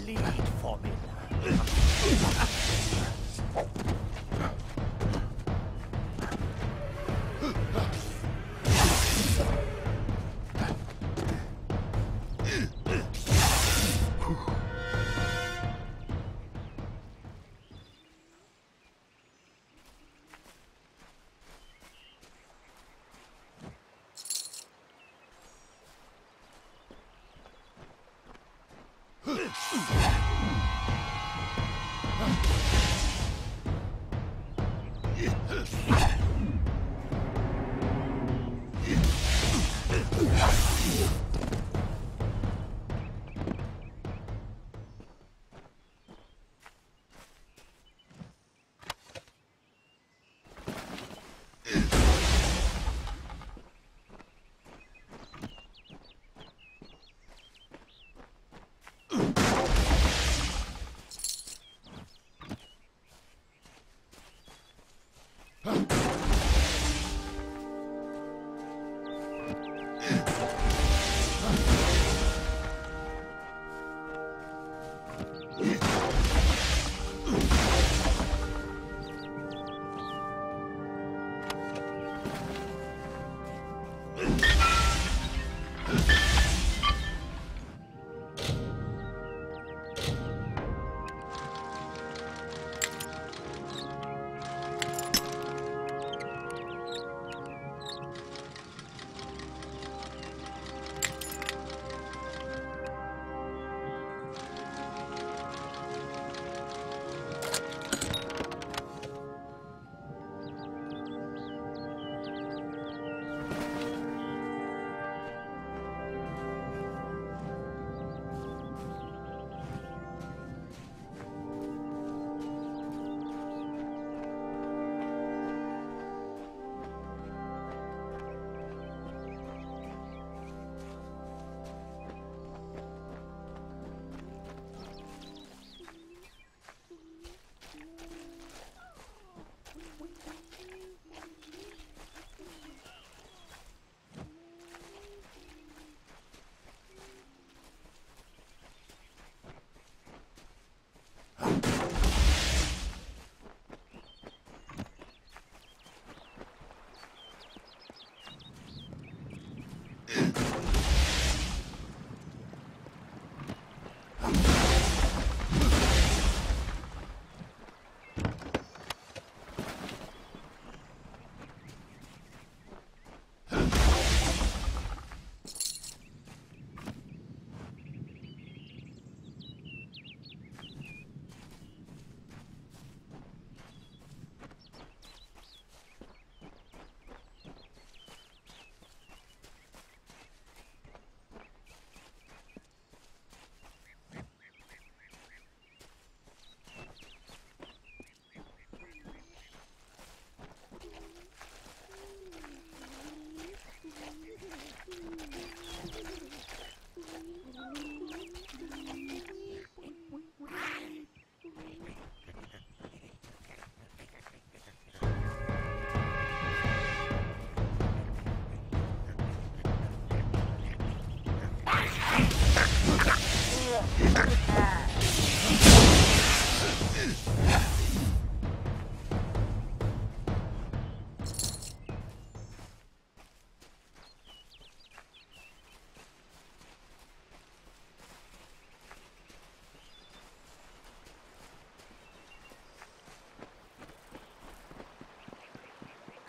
Lead formula.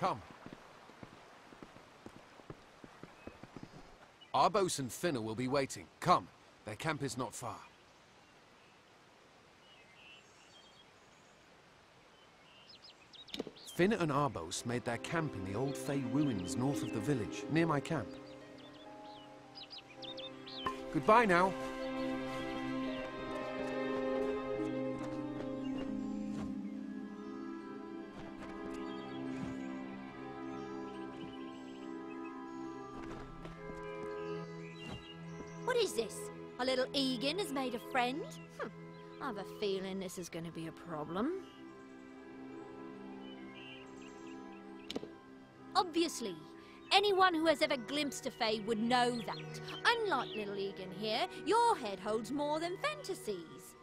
Come. Arbos and Finna will be waiting. Come, their camp is not far. Finna and Arbos made their camp in the old Fey ruins north of the village, near my camp. Goodbye now. What is this? A little Egan has made a friend? I have a feeling this is going to be a problem. Obviously, anyone who has ever glimpsed a Fae would know that. Unlike little Egan here, your head holds more than fantasies.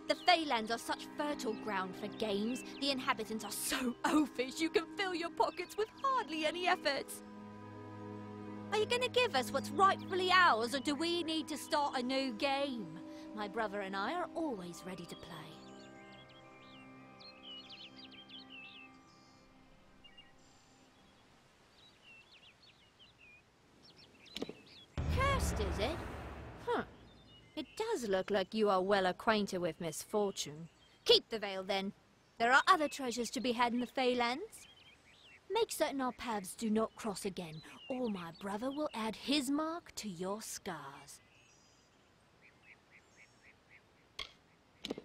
The Feylands are such fertile ground for games. The inhabitants are so oafish you can fill your pockets with hardly any effort. Are you going to give us what's rightfully ours, or do we need to start a new game? My brother and I are always ready to play. Cursed, is it? It does look like you are well acquainted with misfortune. Keep the veil, then. There are other treasures to be had in the Feylands. Make certain our paths do not cross again, or my brother will add his mark to your scars.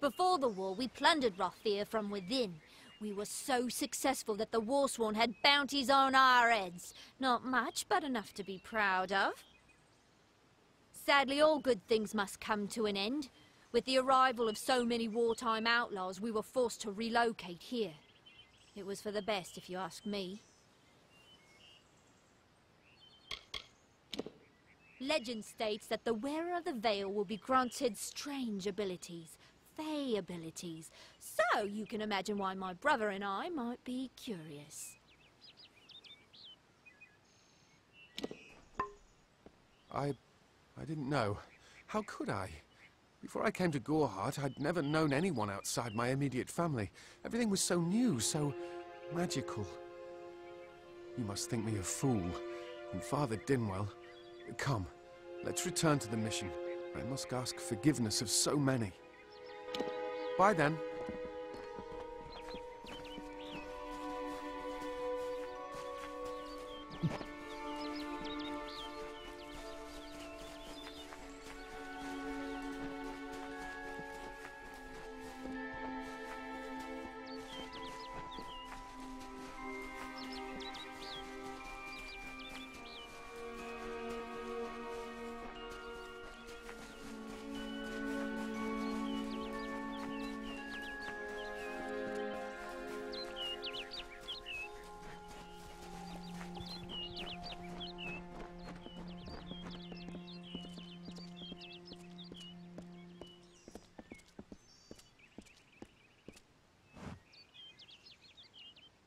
Before the war, we plundered Rothir from within. We were so successful that the Warsworn had bounties on our heads. Not much, but enough to be proud of. Sadly, all good things must come to an end. With the arrival of so many wartime outlaws, we were forced to relocate here. It was for the best, if you ask me. Legend states that the wearer of the veil will be granted strange abilities, Fey abilities. So you can imagine why my brother and I might be curious. I didn't know. How could I? Before I came to Gorhart, I'd never known anyone outside my immediate family. Everything was so new, so magical. You must think me a fool. And Father Dinwell... Come, let's return to the mission. I must ask forgiveness of so many. Bye then.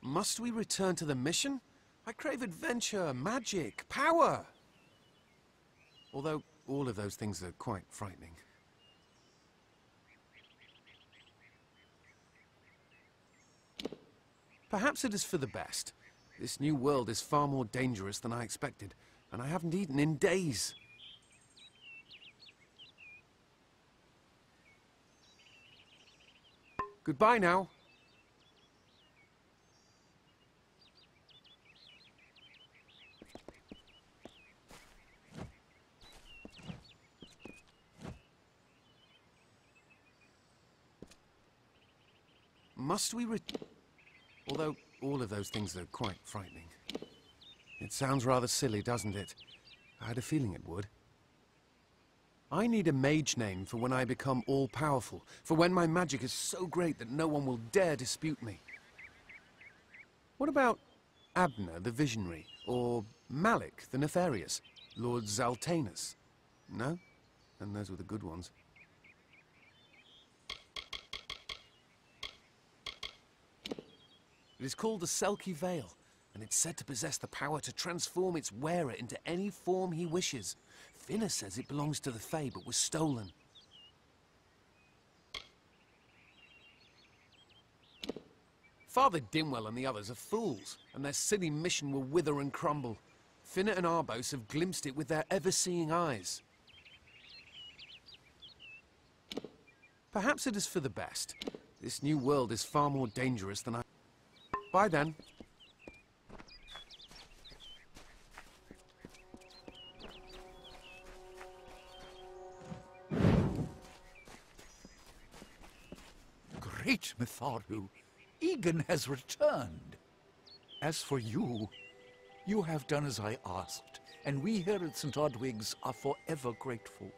Must we return to the mission? I crave adventure, magic, power. Although all of those things are quite frightening. Perhaps it is for the best. This new world is far more dangerous than I expected, and I haven't eaten in days. Goodbye now. Must we Although all of those things are quite frightening. It sounds rather silly, doesn't it? I had a feeling it would. I need a mage name for when I become all-powerful, for when my magic is so great that no one will dare dispute me. What about Abner the Visionary, or Malik the Nefarious, Lord Zaltanus? No? And those were the good ones. It is called the Selkie Veil, and it's said to possess the power to transform its wearer into any form he wishes. Finna says it belongs to the Fae, but was stolen. Father Dinwell and the others are fools, and their silly mission will wither and crumble. Finnet and Arbos have glimpsed it with their ever-seeing eyes. Perhaps it is for the best. This new world is far more dangerous than I... Bye then. Great Mitharu, Egan has returned. As for you, you have done as I asked, and we here at St. Odwig's are forever grateful.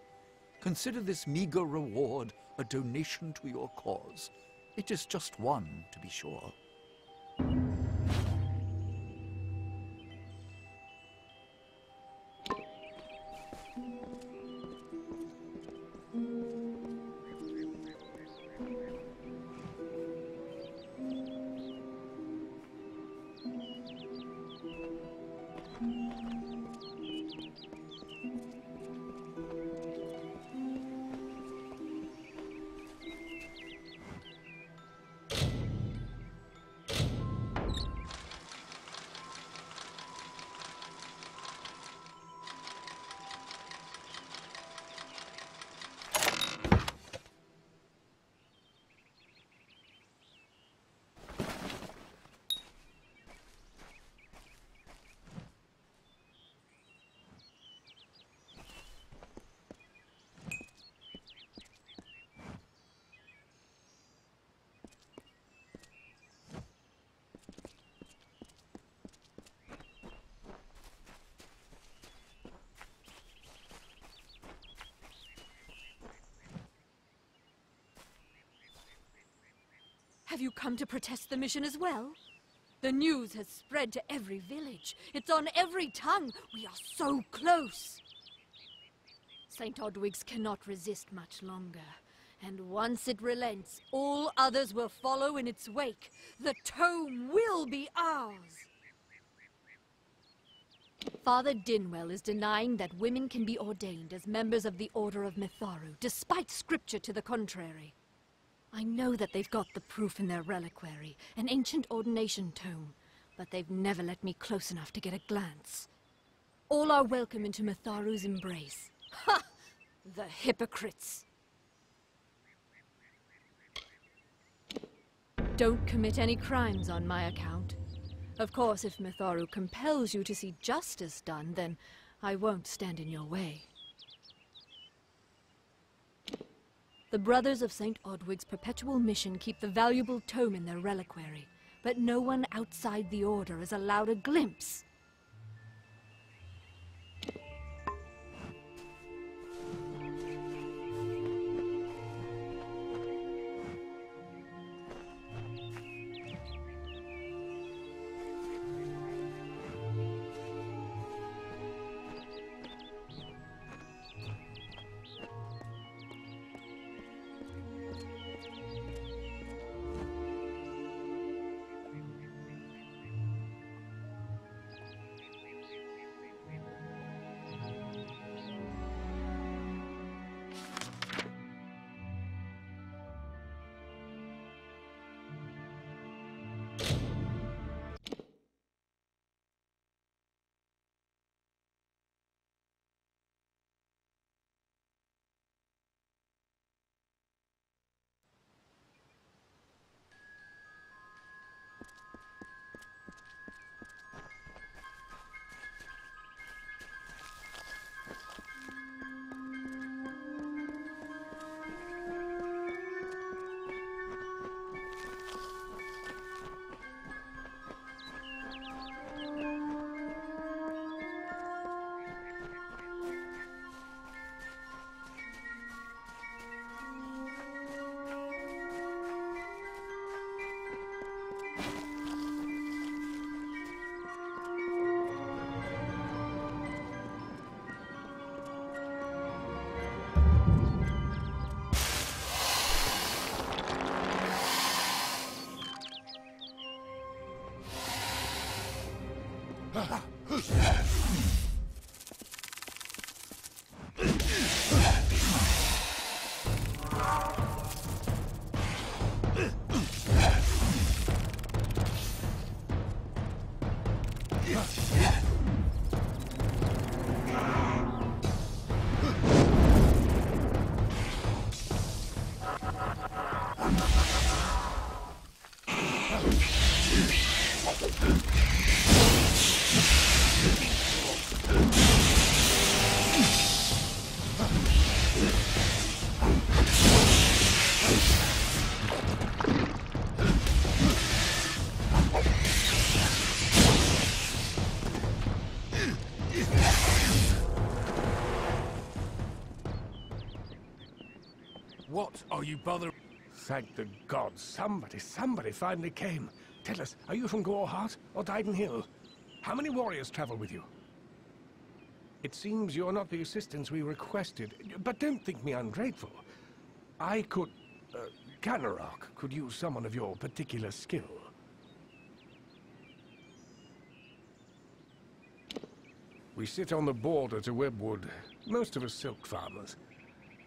Consider this meager reward a donation to your cause. It is just one, to be sure. Have you come to protest the mission as well? The news has spread to every village. It's on every tongue. We are so close. St. Odwig's cannot resist much longer. And once it relents, all others will follow in its wake. The tome will be ours. Father Dinwell is denying that women can be ordained as members of the Order of Mitharu, despite scripture to the contrary. I know that they've got the proof in their reliquary, an ancient ordination tome, but they've never let me close enough to get a glance. All are welcome into Mitharu's embrace. Ha! The hypocrites! Don't commit any crimes on my account. Of course, if Mitharu compels you to see justice done, then I won't stand in your way. The Brothers of St. Odwig's perpetual mission keep the valuable tome in their reliquary, but no one outside the Order is allowed a glimpse. What are you bothering? Thank the gods, somebody finally came. Tell us, are you from Goreheart or Dyden Hill? How many warriors travel with you? It seems you're not the assistance we requested, but don't think me ungrateful. I could... Canarok could use someone of your particular skill. We sit on the border to Webwood, most of us silk farmers.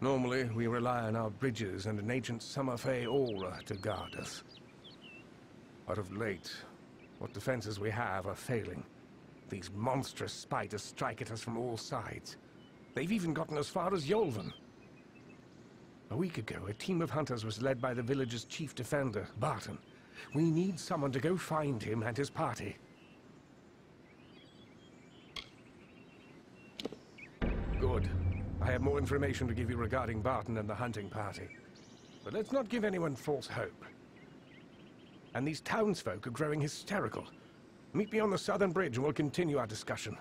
Normally, we rely on our bridges and an ancient Summerfey aura to guard us. But of late, what defenses we have are failing. These monstrous spiders strike at us from all sides. They've even gotten as far as Yolven. A week ago, a team of hunters was led by the village's chief defender, Barton. We need someone to go find him and his party. Good. I have more information to give you regarding Barton and the hunting party. But let's not give anyone false hope. And these townsfolk are growing hysterical. Meet me on the southern bridge and we'll continue our discussion.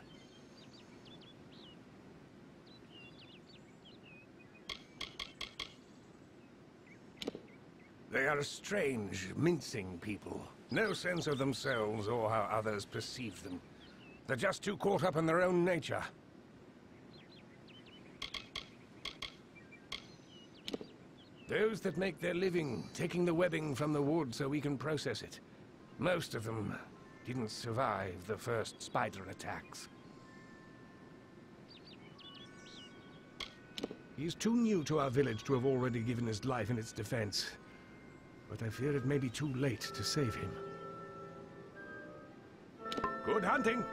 They are a strange, mincing people. No sense of themselves or how others perceive them. They're just too caught up in their own nature. Those that make their living taking the webbing from the wood so we can process it. Most of them didn't survive the first spider attacks. He's too new to our village to have already given his life in its defense. But I fear it may be too late to save him. Good hunting!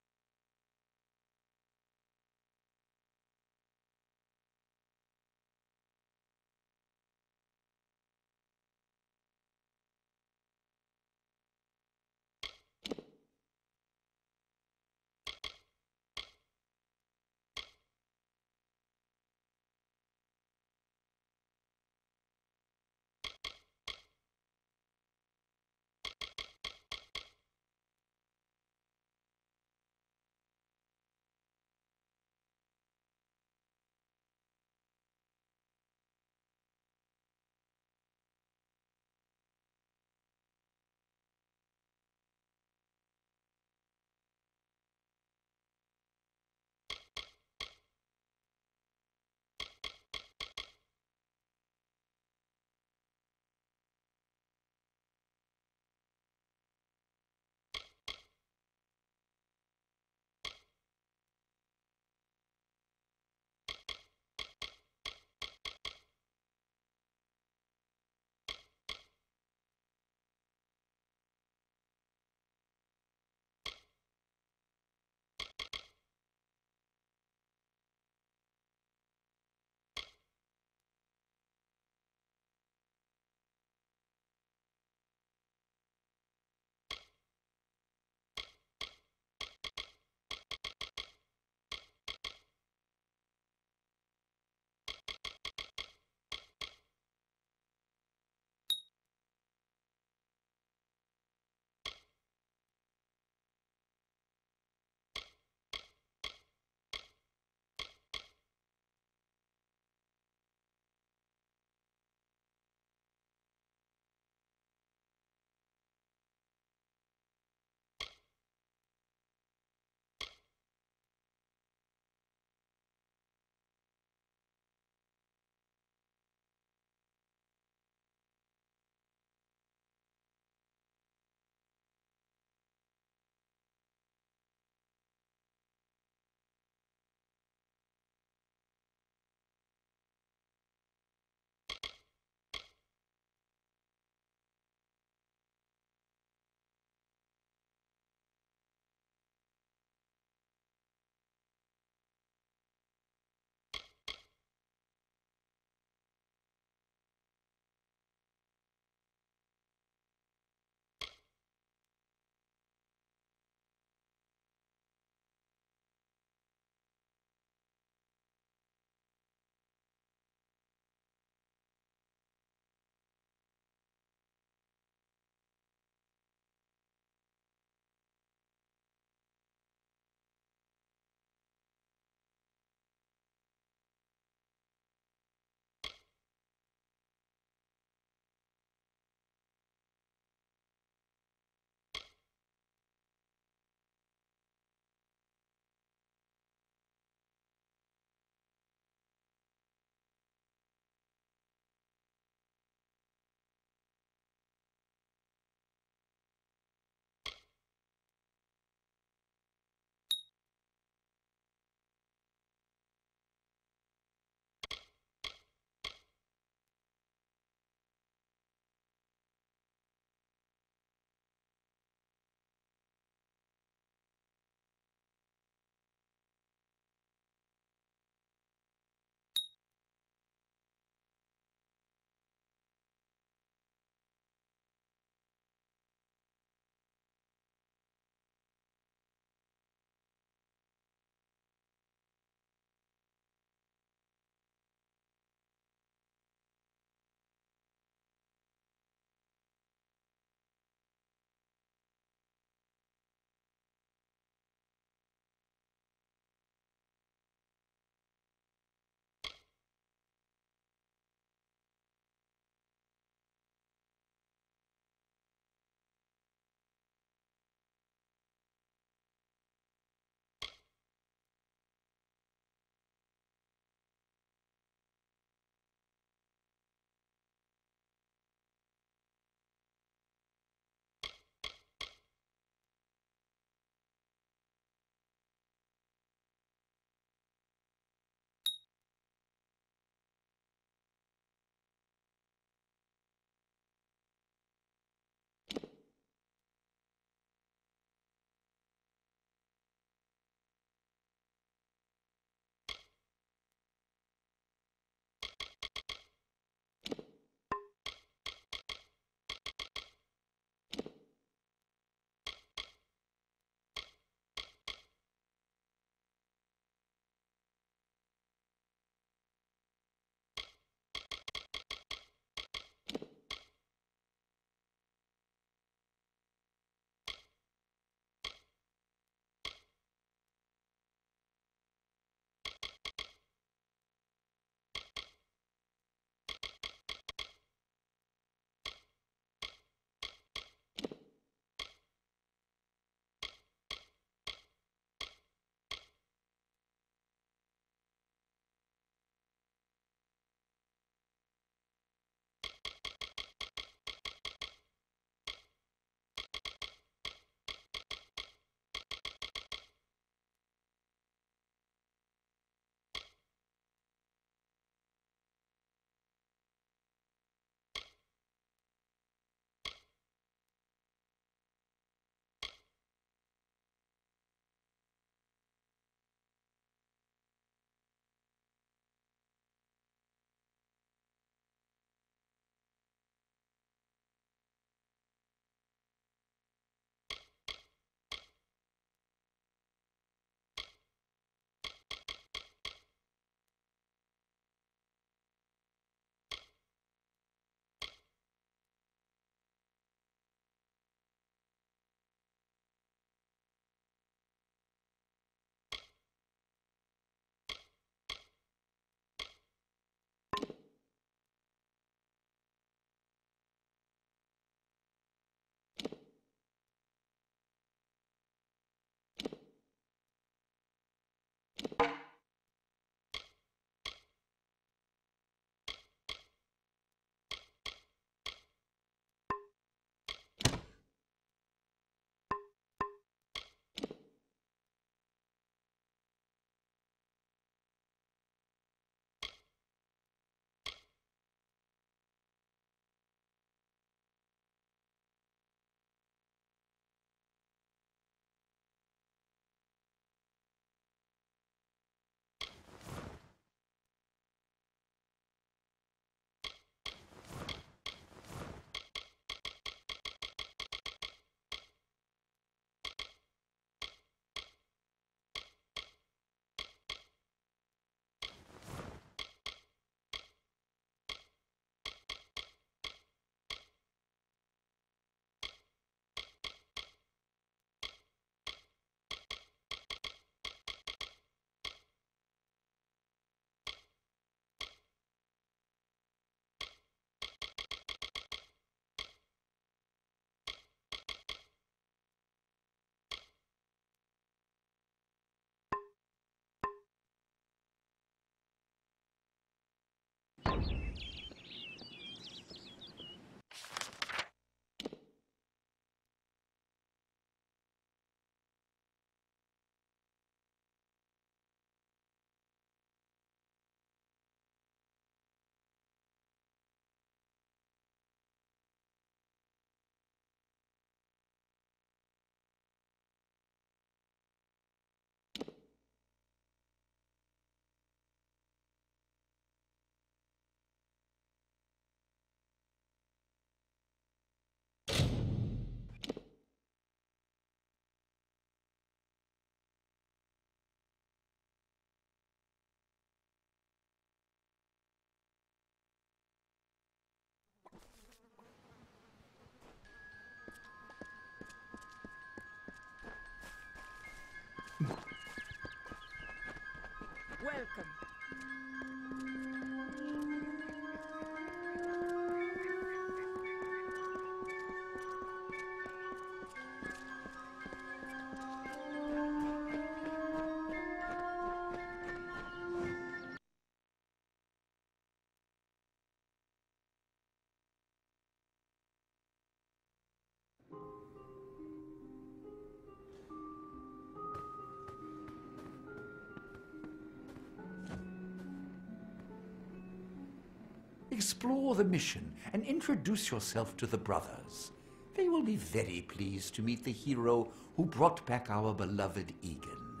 Explore the mission and introduce yourself to the brothers. They will be very pleased to meet the hero who brought back our beloved Egan.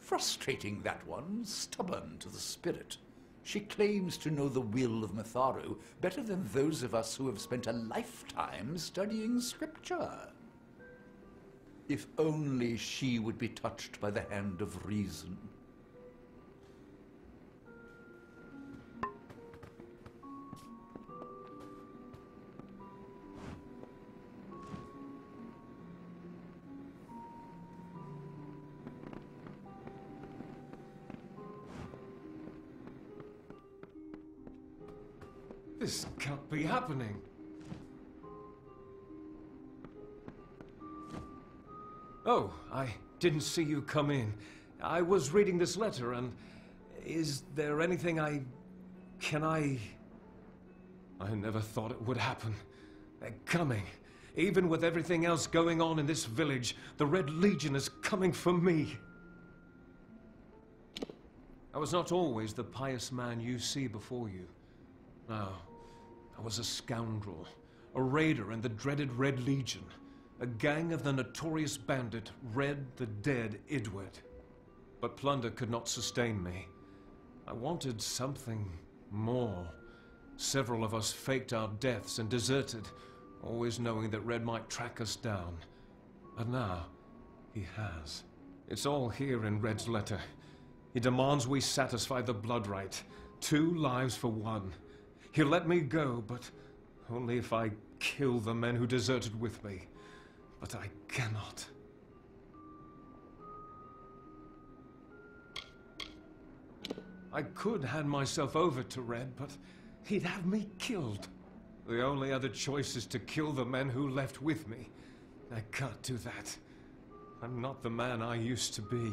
Frustrating, that one, stubborn to the spirit. She claims to know the will of Mitharu better than those of us who have spent a lifetime studying scripture. If only she would be touched by the hand of reason. This can't be happening. Oh, I didn't see you come in. I was reading this letter and... Is there anything I never thought it would happen. They're coming. Even with everything else going on in this village, the Red Legion is coming for me. I was not always the pious man you see before you. No, I was a scoundrel, a raider in the dreaded Red Legion, a gang of the notorious bandit Red the Dead Idward. But plunder could not sustain me. I wanted something more. Several of us faked our deaths and deserted, always knowing that Red might track us down. But now, he has. It's all here in Red's letter. He demands we satisfy the blood rite. 2 lives for 1. He'll let me go, but only if I kill the men who deserted with me. But I cannot. I could hand myself over to Red, but he'd have me killed. The only other choice is to kill the men who left with me. I can't do that. I'm not the man I used to be.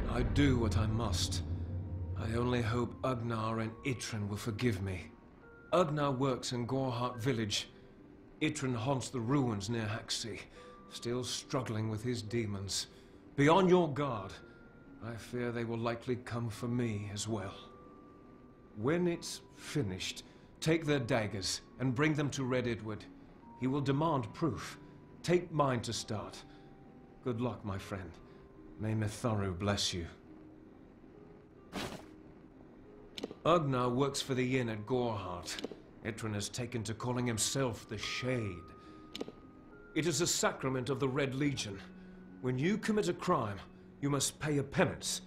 I do what I must. I only hope Ugnar and Itrin will forgive me. Ugnar works in Gorhart village. Itrin haunts the ruins near Haxi, still struggling with his demons. Be on your guard. I fear they will likely come for me as well. When it's finished, take their daggers and bring them to Red Idward. He will demand proof. Take mine to start. Good luck, my friend. May Mitharu bless you. Ugnar works for the inn at Gorhart. Itrin has taken to calling himself the Shade. It is a sacrament of the Red Legion. When you commit a crime, you must pay a penance.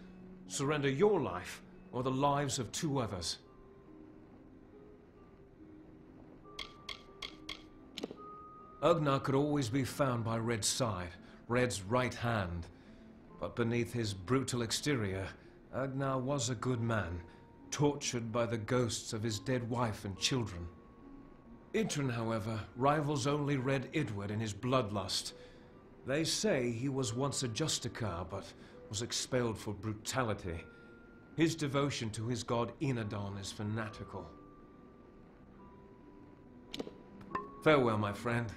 Surrender your life, or the lives of 2 others. Ugnar could always be found by Red's side, Red's right hand. But beneath his brutal exterior, Ugnar was a good man, tortured by the ghosts of his dead wife and children. Itrin, however, rivals only Red Idward in his bloodlust. They say he was once a Justicar, but was expelled for brutality. His devotion to his god Enadon is fanatical. Farewell, my friend.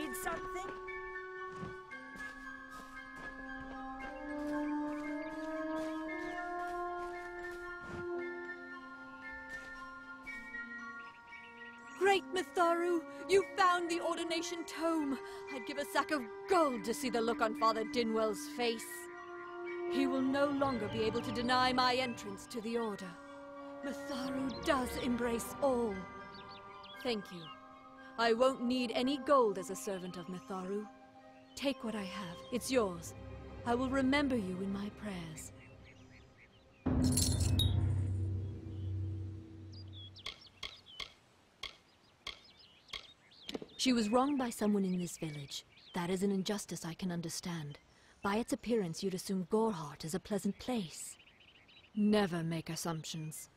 needed something? Great Mitharu, you found the ordination tome. I'd give a sack of gold to see the look on Father Dinwell's face. He will no longer be able to deny my entrance to the Order. Mitharu does embrace all. Thank you. I won't need any gold as a servant of Mitharu. Take what I have. It's yours. I will remember you in my prayers. She was wronged by someone in this village. That is an injustice I can understand. By its appearance, you'd assume Goreheart is a pleasant place. Never make assumptions.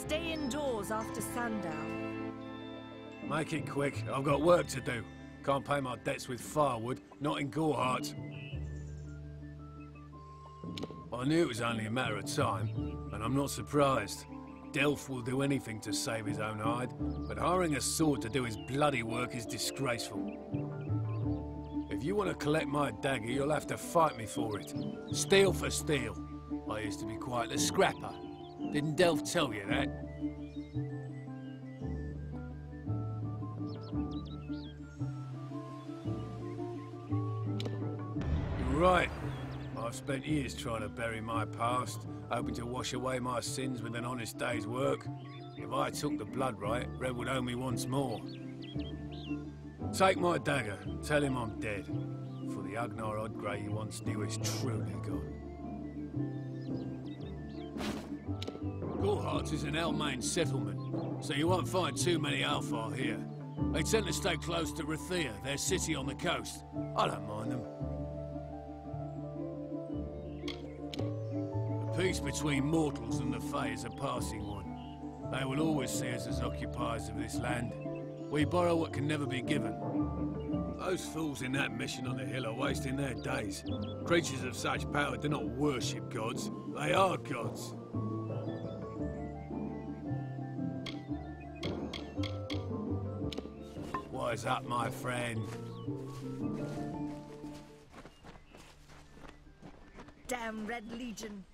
Stay indoors after sundown. Make it quick. I've got work to do. Can't pay my debts with firewood, not in Gorehart. I knew it was only a matter of time, and I'm not surprised. Delph will do anything to save his own hide, but hiring a sword to do his bloody work is disgraceful. If you want to collect my dagger, you'll have to fight me for it. Steel for steel. I used to be quite the scrapper. Didn't Delph tell you that? You're right. I've spent years trying to bury my past, hoping to wash away my sins with an honest day's work. If I took the blood right, Red would owe me once more. Take my dagger, tell him I'm dead, for the Agnar Odgrey you once knew is truly gone. Gorehart is an Elmain settlement, so you won't find too many Alfar here. They tend to stay close to Rathia, their city on the coast. I don't mind them. The peace between mortals and the Fae is a passing one. They will always see us as occupiers of this land. We borrow what can never be given. Those fools in that mission on the hill are wasting their days. Creatures of such power do not worship gods. They are gods. Wise up, my friend. Damn Red Legion.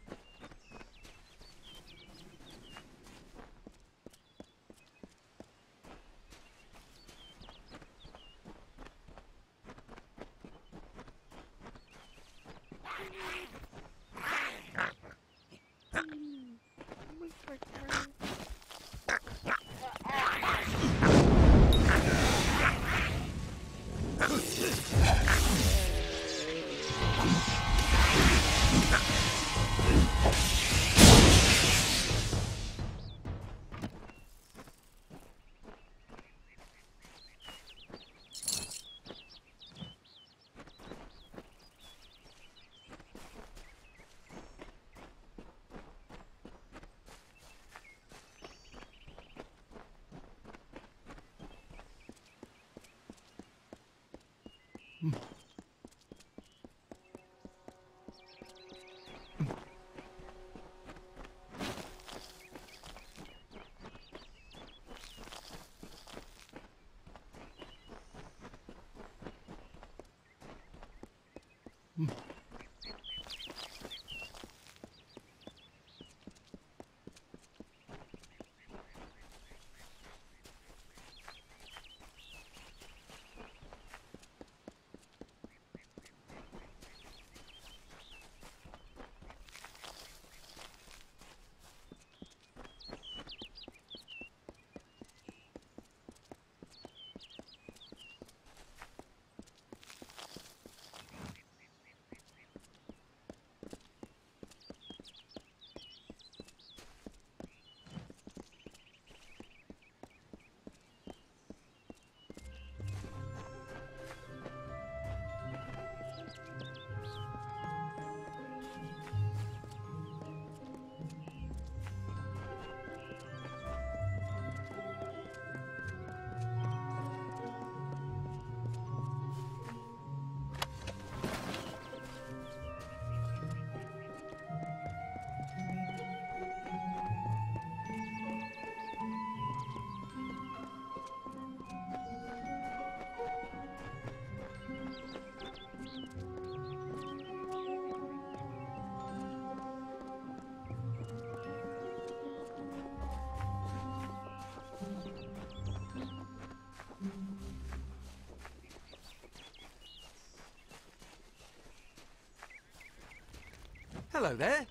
Hello there.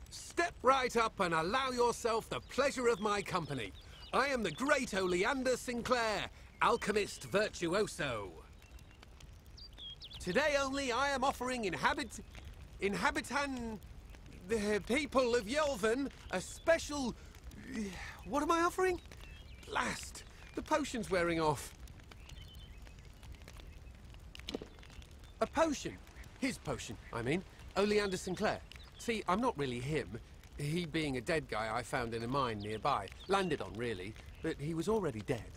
Step right up and allow yourself the pleasure of my company. I am the great Oleander Sinclair, alchemist virtuoso. Today only I am offering the people of Yelvan a special... What am I offering? Blast! The potion's wearing off. A potion. His potion, I mean. Oleander Sinclair. See, I'm not really him. He being a dead guy I found in a mine nearby. Landed on, really, but he was already dead.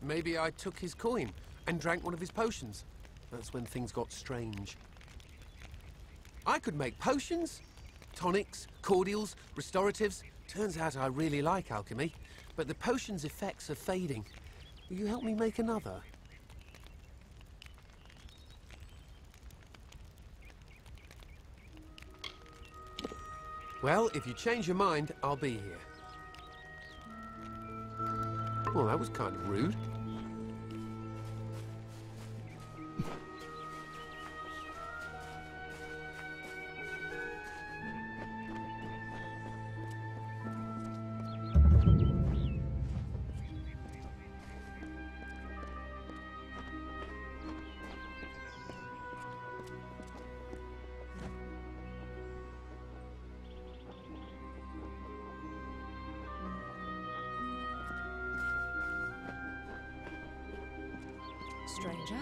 Maybe I took his coin and drank one of his potions. That's when things got strange. I could make potions, tonics, cordials, restoratives. Turns out I really like alchemy, but the potion's effects are fading. Will you help me make another? Well, if you change your mind, I'll be here. Well, that was kind of rude. Stranger?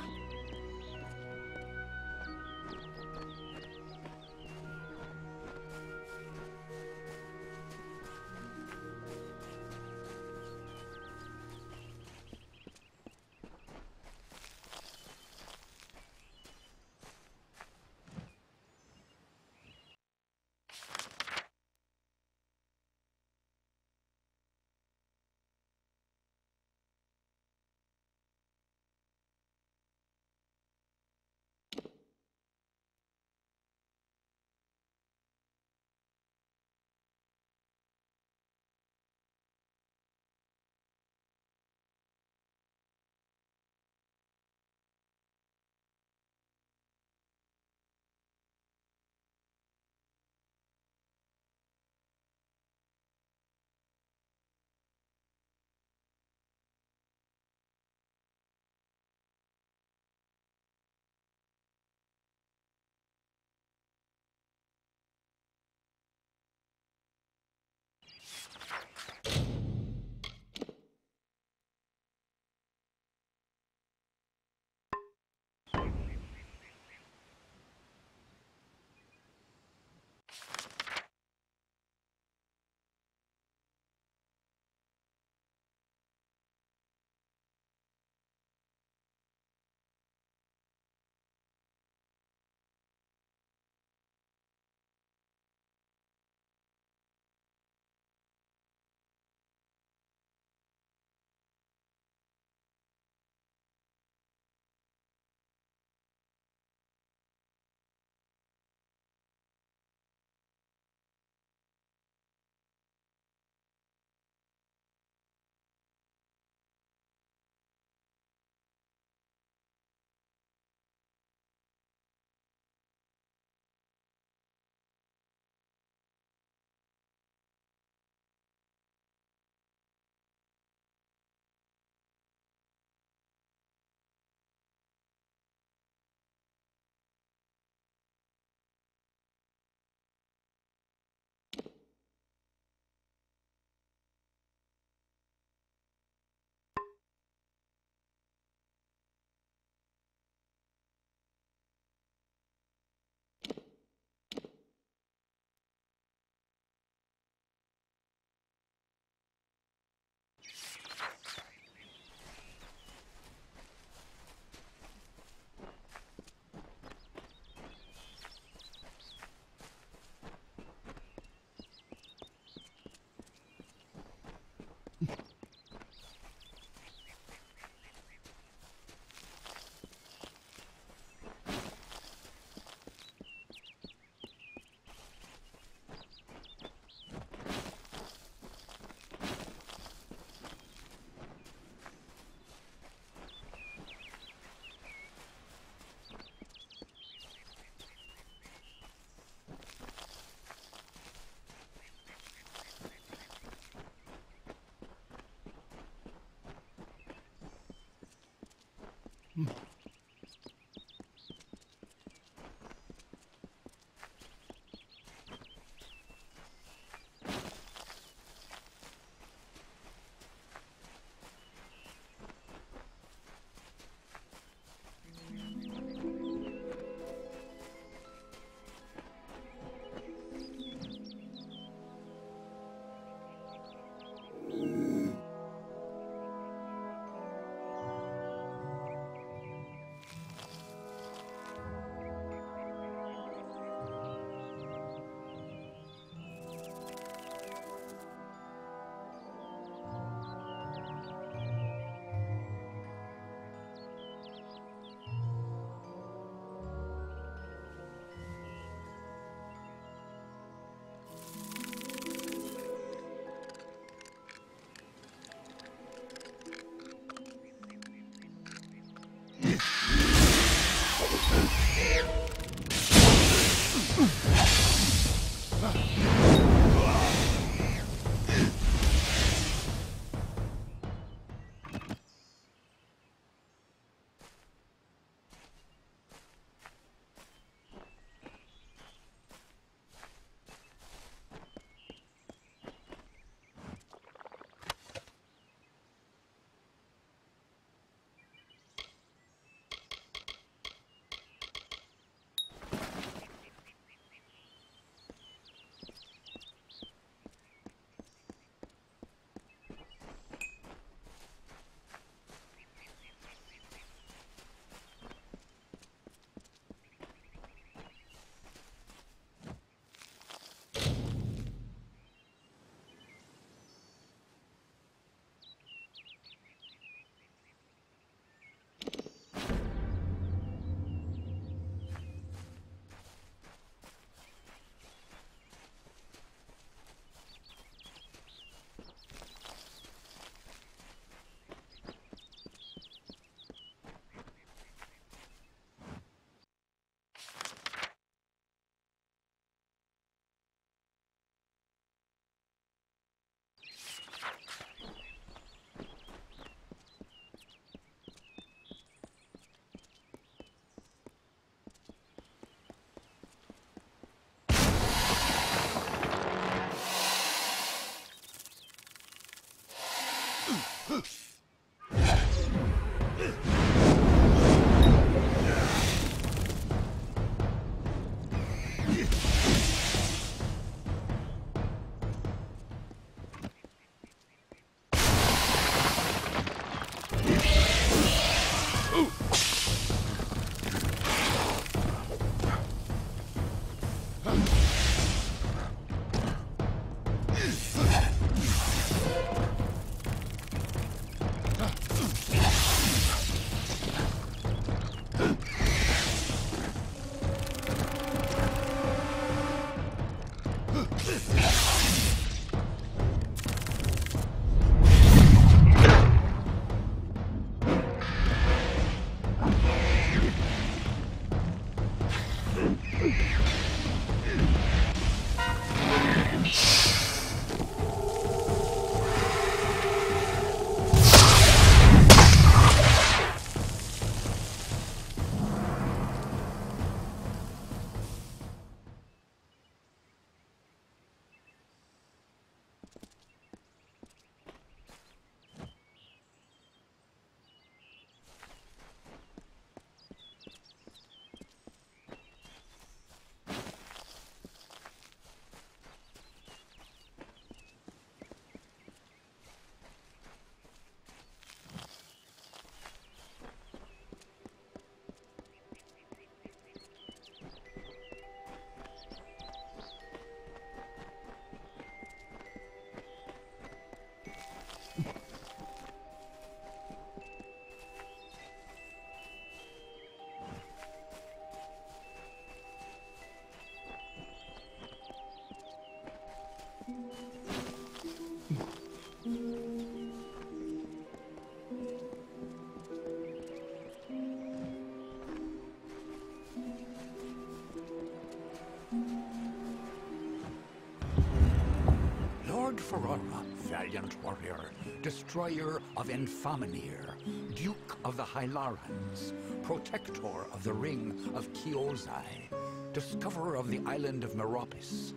Ferrara, valiant warrior, destroyer of Enfaminir, Duke of the Hylarans, protector of the Ring of Chiozai, discoverer of the island of Meropis,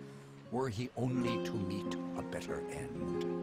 were he only to meet a better end.